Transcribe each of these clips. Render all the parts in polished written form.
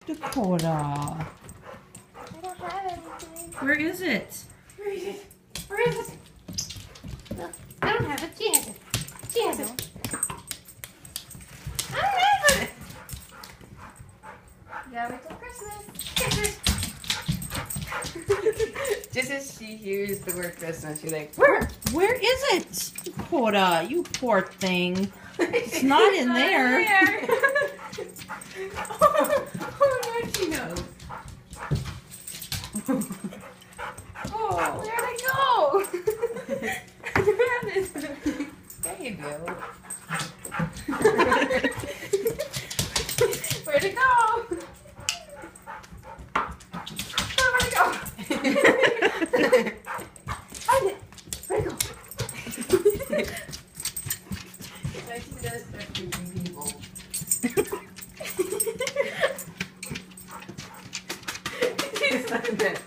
Dakota. I don't have anything. Where is it? Where is it? Where is it? No, I don't have it. She has it. She has it. I don't have it. Yeah, wait till Christmas. Christmas. Just as she hears the word Christmas, she's like, Where is it? Dakota, you poor thing. It's not in there. oh, now she knows. Oh, where'd it go? There you go. Where'd it go? Oh, where'd it go? Find it. Where'd it go? Like she does start creeping people. She's like that.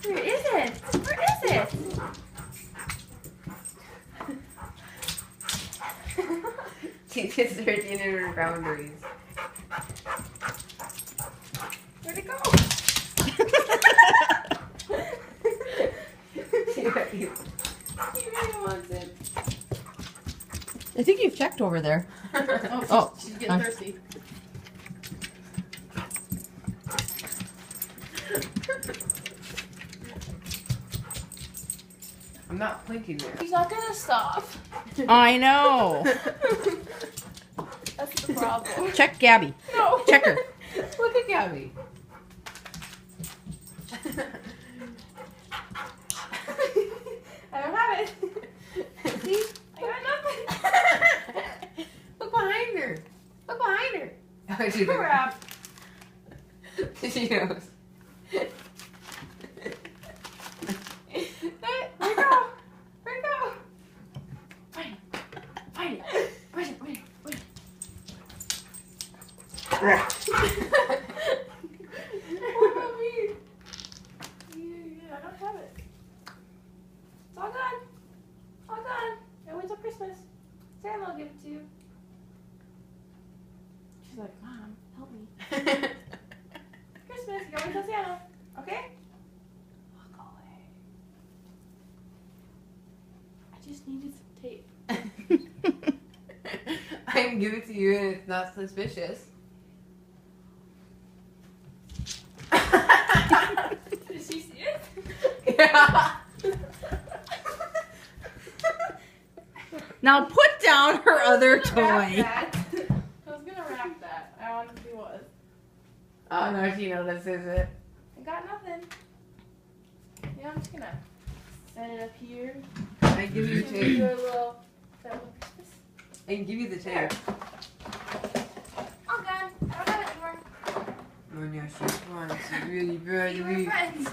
Where is it? Where is it? She's just searching in her boundaries. Where'd it go? She really He really wants it. I think you've checked over there. Oh, she's getting I'm- thirsty. I'm not pointing there. He's not gonna stop. I know. That's the problem. Check Gabby. No. Check her. Look at Gabby. I don't have it. See? I got nothing. Look behind her. Look behind her. Oh, she's like, Crap. she knows. Where'd it go? Where'd it go? Find it. Find it. Where's it? Where's it? Where's it? What about me? Yeah, I don't have it. It's all gone. All gone. It went till Christmas. Santa will give it to you. She's like, Mom, help me. Christmas, you gotta wait till Santa. Okay? Walk away. I just needed some tape. I can give it to you and it's not suspicious. Did she see it? Yeah. Now put down her other I was gonna wrap toy. that. I was gonna wrap that. I wanted to see what it was. Oh no, she notices it. I got nothing. Yeah, I'm just gonna set it up here. I give you Give tape. you a little. That little Christmas. I can give you the tape. All gone. I don't have it anymore. Oh no, she wants it really badly. We're friends.